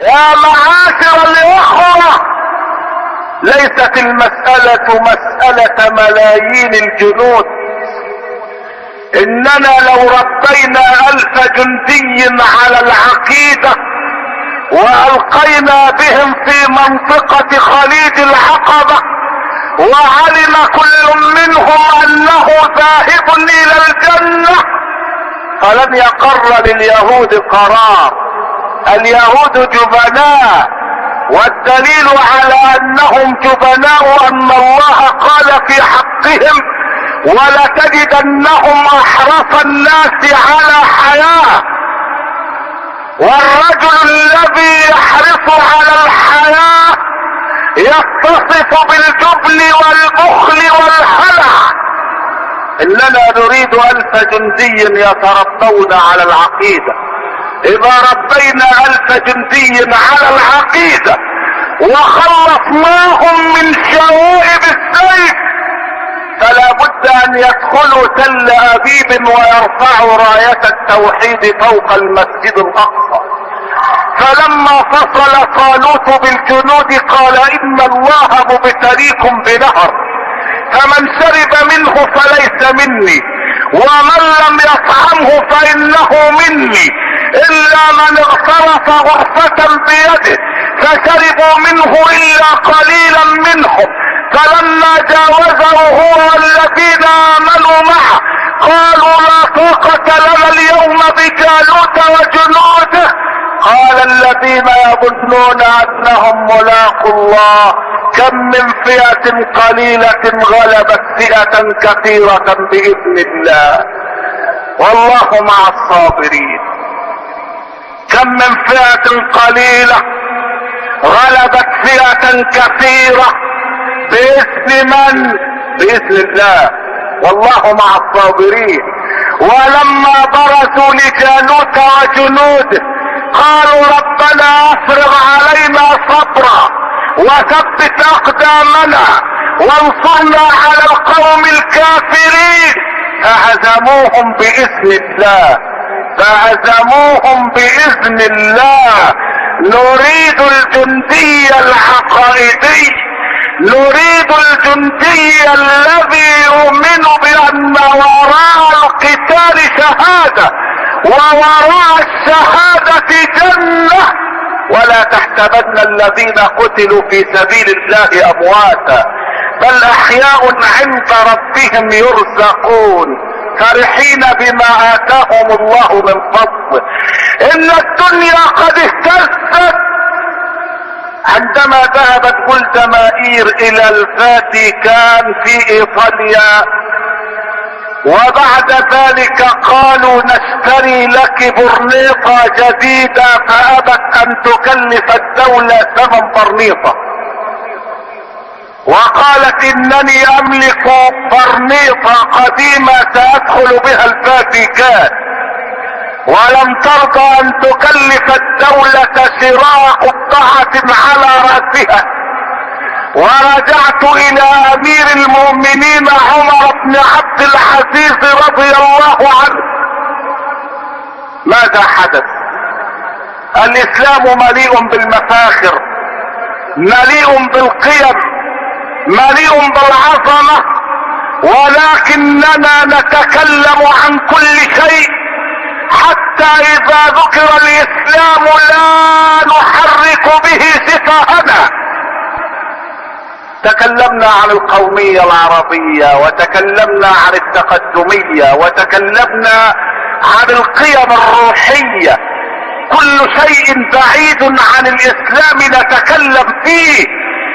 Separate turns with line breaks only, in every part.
يا معاشر الاخوة، ليست المسألة مسألة ملايين الجنود، اننا لو ربينا 1000 جندي على العقيدة والقينا بهم في منطقة خليج العقبة وعلم كل منهم انه ذاهب الى الجنة فلن يقر لليهود قرار. اليهود جبناء، والدليل على انهم جبناء ان الله قال في حقهم ولتجدنهم احرص الناس على حياة. والرجل الذي يحرص على الحياة يتصف بالجبن والبخل والهلع. اننا نريد 1000 جندي يتربون على العقيدة. اذا ربينا 1000 جندي على العقيدة وخلصناهم من شوائب السيف فلا بد ان يدخلوا تل ابيب ويرفعوا راية التوحيد فوق المسجد الاقصى. فلما فصل طالوت بالجنود قال ان الله مبتليكم بنهر فمن شرب منه فليس مني ومن لم يطعمه فانه مني الا من اغترف غرفة بيده فشربوا منه الا قليلا منهم. فلما جاوزه هو والذين امنوا معه قالوا لا طاقة لنا اليوم بجالوت وجنوده. قال الذين يظنون انهم ملاقوا الله كم من فئة قليلة غلبت فئة كثيرة باذن الله والله مع الصابرين. كم من فئة قليلة غلبت فئة كثيرة باذن من؟ باذن الله والله مع الصابرين. ولما برزوا لجالوت وجنوده قالوا ربنا افرغ علينا صبرا وثبت اقدامنا وانصرنا على القوم الكافرين فهزموهم باذن الله. فهزموهم باذن الله. نريد الجندي العقائدي، نريد الجندي الذي يؤمن بان وراء القتال شهادة ووراء الشهادة جنة. ولا تحسبن الذين قتلوا في سبيل الله امواتا بل احياء عند ربهم يرزقون فرحين بما اتاهم الله من فضله. ان الدنيا قد اهتزت عندما ذهبت جولدمائير الى الفاتيكان في ايطاليا وبعد ذلك قالوا نشتري لك برنيطة جديدة فابت ان تكلف الدولة ثمن برنيطة وقالت انني املك برنيطة قديمة سادخل بها الفاتيكان ولم ترضى ان تكلف الدولة شراء قبعة على رأسها. ورجعت الى امير المؤمنين عمر بن عبد العزيز رضي الله عنه. ماذا حدث؟ الاسلام مليء بالمفاخر، مليء بالقيم، مليء بالعظمة، ولكننا نتكلم عن كل شيء حتى اذا ذكر الاسلام لا نحرك به سفاهنا. تكلمنا عن القومية العربية وتكلمنا عن التقدمية وتكلمنا عن القيم الروحية. كل شيء بعيد عن الاسلام نتكلم فيه.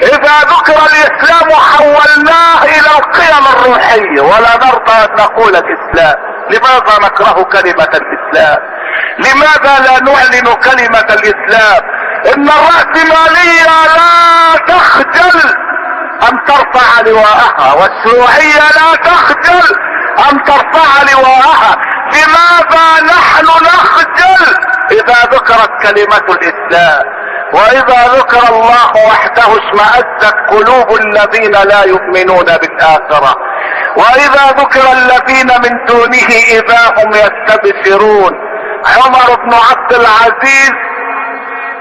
اذا ذكر الاسلام حولناه الى القيم الروحية ولا نرضى ان نقول الاسلام. لماذا نكره كلمة الاسلام؟ لماذا لا نعلن كلمة الاسلام؟ ان الرأسمالية لا تخجل ان ترفع لواءها والشيوعية لا تخجل ان ترفع لواءها. لماذا نحن نخجل اذا ذكرت كلمة الاسلام؟ واذا ذكر الله وحده اشمأزت قلوب الذين لا يؤمنون بالاخرة. واذا ذكر الذين من دونه اذا هم يستبشرون. عمر بن عبد العزيز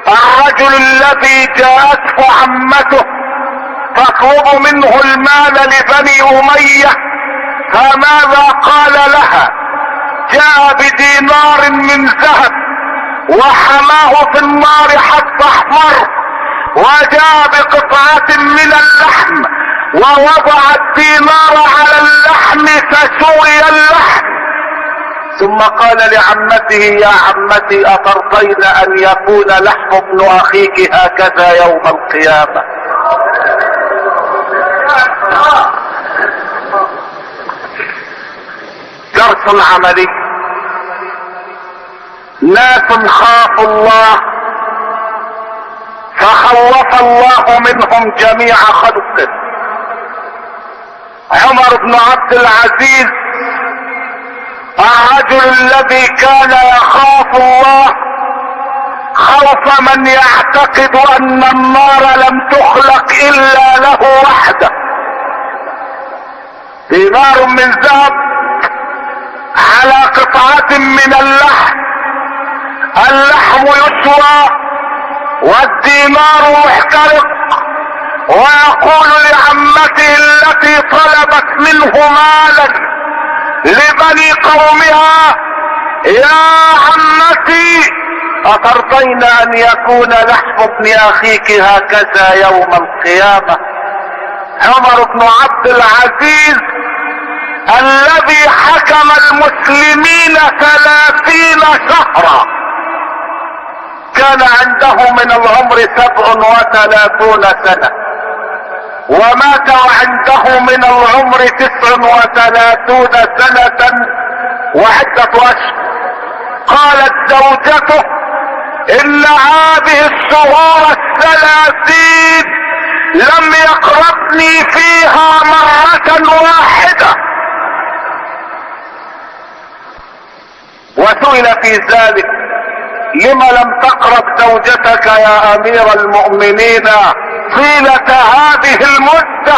الرجل الذي جاءته عمته تطلب منه المال لبني امية، فماذا قال لها؟ جاء بدينار من ذهب وحماه في النار حتى احمر، وجاء بقطعة من اللحم ووضع الدينار على اللحم فسوي اللحم، ثم قال لعمته: يا عمتي أترضين أن يكون لحم ابن أخيك هكذا يوم القيامة؟ درس عملي. ناس خافوا الله فخوف الله منهم جميع خلقه. عمر بن عبد العزيز الرجل الذي كان يخاف الله خوف من يعتقد ان النار لم تخلق الا له وحده. دينار من ذهب على قطعة من اللحم، اللحم يسوى والدينار يحترق، ويقول لعمته التي طلبت منه مالا لبني قومها: يا عمتي أترضين أن يكون لحم ابن أخيك هكذا يوم القيامة؟ عمر بن عبد العزيز الذي حكم المسلمين 30 شهرا كان عنده من العمر 37 سنة، ومات وعنده من العمر 39 سنة وعدة أشهر. قالت زوجته: إن هذه الشهور 30 لم يقربني فيها مرة واحدة. وسئل في ذلك: لم لم تقرب زوجتك يا أمير المؤمنين طيلة هذه المدة؟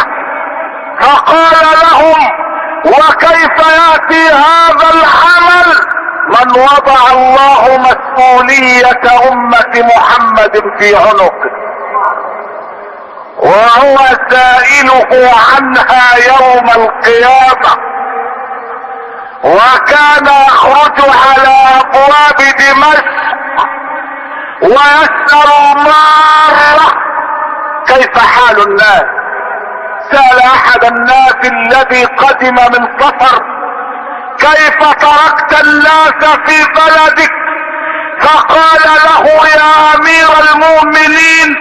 فقال لهم: وكيف يأتي هذا العمل من وضع الله مسؤولية أمة محمد في عنقه وهو سائله عنها يوم القيامة؟ وكان يخرج على أبواب دمشق ويسأل مرة: كيف حال الناس؟ سأل أحد الناس الذي قدم من سفر: كيف تركت الناس في بلدك؟ فقال له: يا أمير المؤمنين،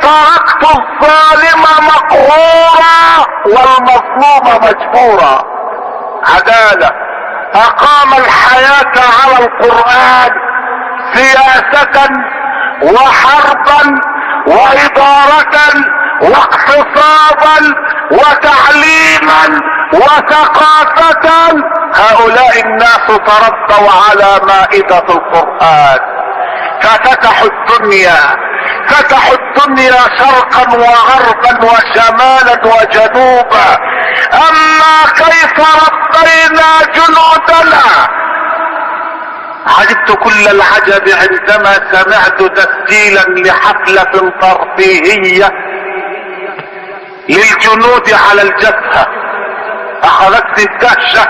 تركت الظالم مقهورا والمظلوم مجبورا. عدالة. أقام الحياة على القرآن سياسة وحربا وإدارة واقتصادا وتعليما وثقافة. هؤلاء الناس تربوا على مائدة القرآن ففتحوا الدنيا شرقا وغربا وشمالا وجنوبا. اما كيف ربينا جنودنا؟ عجبت كل العجب عندما سمعت تسجيلا لحفلة ترفيهية للجنود على الجبهة. اخذتني الدهشة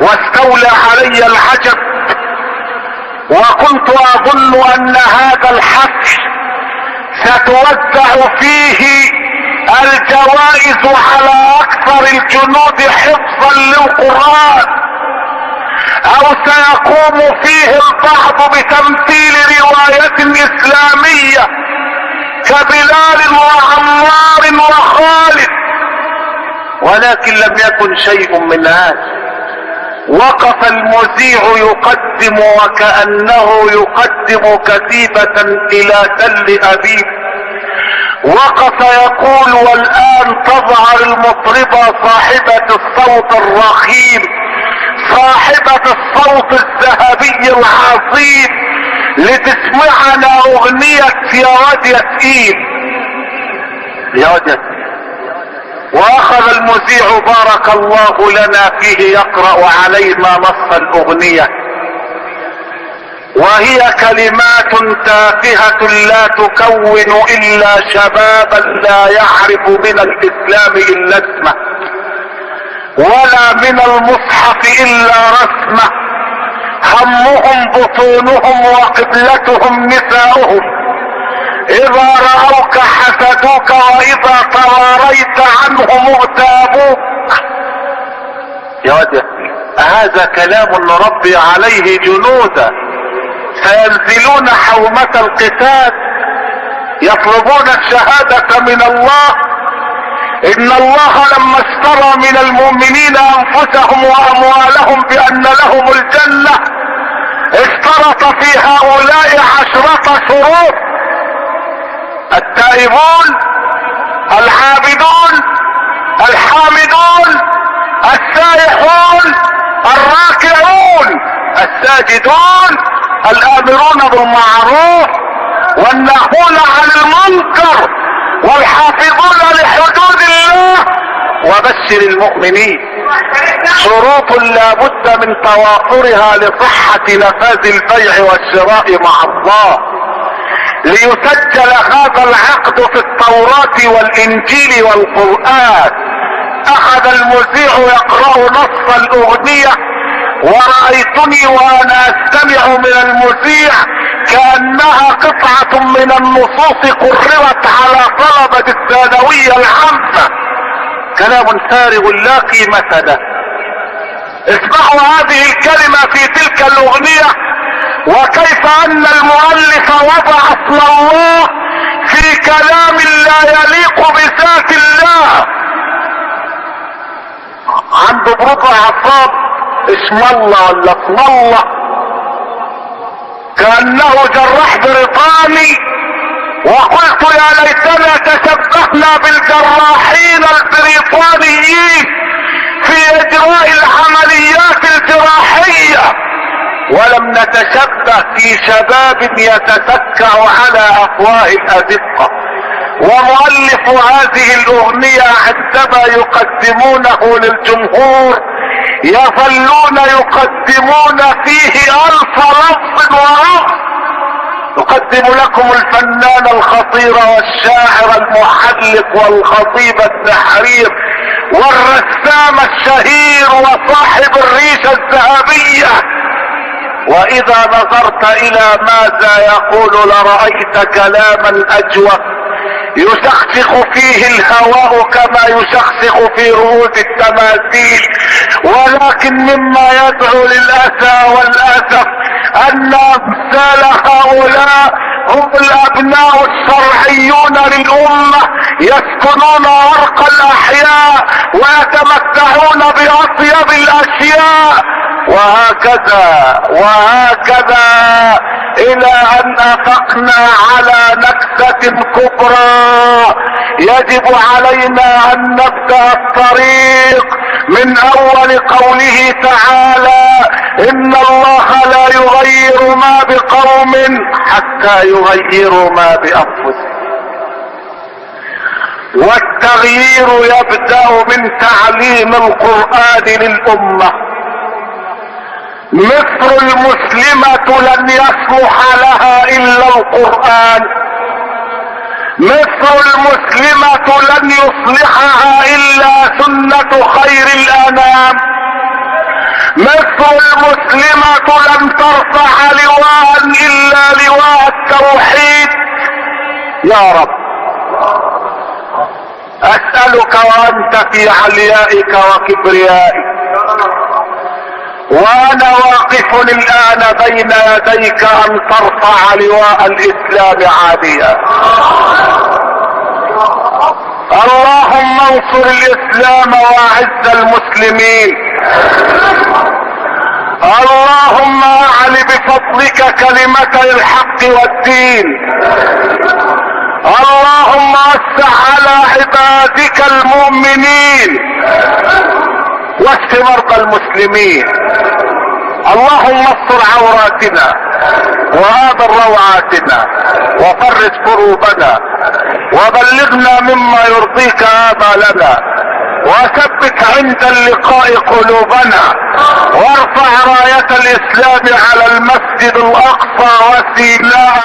واستولى علي العجب، وكنت اظن ان هذا الحفل ستوزع فيه الجوائز على اكثر الجنود حفظا للقرآن، او سيقوم فيه البعض بتمثيل رواية اسلامية كبلال وعمار وخالد، ولكن لم يكن شيء من هذا. وقف المذيع يقدم وكأنه يقدم كتيبة الى تل ابيب، وقف يقول: والآن تظهر المطربة صاحبة الصوت الرخيم، صاحبة الصوت الذهبي العظيم، لتسمعنا اغنية يا واد يتيم يا واد يتيم. واخذ المذيع بارك الله لنا فيه يقرأ علينا نص الاغنية، وهي كلمات تافهة لا تكون الا شبابا لا يعرف من الاسلام الا اسمه، ولا من المصحف الا رسمه، همهم بطونهم وقبلتهم نساؤهم، اذا رأوك حسدوك واذا تواريت عنهم اغتابوك. يا واد هذا كلام نربي عليه جنودا سينزلون حومة القتال يطلبون الشهادة من الله. ان الله لما اشترى من المؤمنين انفسهم واموالهم بان لهم الجنة اشترط في هؤلاء 10 شروط: التائبون، العابدون، الحامدون، السائحون، الراكعون، الساجدون، الآمرون بالمعروف والناهون عن المنكر والحافظون لحدود الله وبشر المؤمنين. شروط لا بد من توافرها لصحة نفاذ البيع والشراء مع الله. ليسجل هذا العقد في التوراة والانجيل والقرآن. اخذ المذيع يقرأ نص الاغنية ورأيتني وانا استمع من المذيع كأنها قطعة من النصوص قررت على طلبة الثانوية العامة. كلام فارغ لا قيمة له. اسمعوا هذه الكلمة في تلك الاغنية وكيف ان المؤلف وضع اسم الله في كلام لا يليق بذات الله. عنده برود اعصاب اسم الله ولا اسم الله، كأنه جراح بريطاني. وقلت يا ليتنا تشبهنا بالجراحين البريطانيين في اجراء العمليات الجراحية ولم نتشبه في شباب يتسكع على افواه الازقة. ومؤلف هذه الاغنية عندما يقدمونه للجمهور يظلون يقدمون فيه 1000 لفظ ورفظ. نقدم لكم الفنان الخطير والشاعر المحلق والخطيب التحرير والرسام الشهير وصاحب الريشة الذهبية. واذا نظرت الى ماذا يقول لرأيت كلاما اجوف يشخشخ فيه الهواء كما يشخشخ في رؤوس التماثيل. ولكن مما يدعو للأسى والأسف ان امثال هؤلاء هم الابناء الشرعيون للامة يسكنون ارقى الاحياء ويتمتعون باطيب الاشياء. وهكذا الى ان افقنا على نكسة كبرى يجب علينا ان نبدأ الطريق من اول قوله تعالى: ان الله لا يغير ما بقوم حتى يغيروا ما بانفسهم. والتغيير يبدأ من تعليم القرآن للأمة. مصر المسلمة لن يصلح لها الا القرآن. مصر المسلمة لن يصلحها الا سنة خير الانام. مصر المسلمة لن ترفع لواء الا لواء التوحيد. يا رب اسألك وانت في عليائك وكبريائك وانا واقف الان بين يديك ان ترفع لواء الاسلام عاليا. اللهم انصر الاسلام واعز المسلمين. اللهم اعل بفضلك كلمتي الحق والدين. اللهم وسع على عبادك المؤمنين واشف مرضى المسلمين. اللهم استر عوراتنا وآمن روعاتنا وفرج كروبنا وبلغنا مما يرضيك آمالنا وثبت عند اللقاء قلوبنا، وارفع راية الاسلام على المسجد الاقصى وسيناء.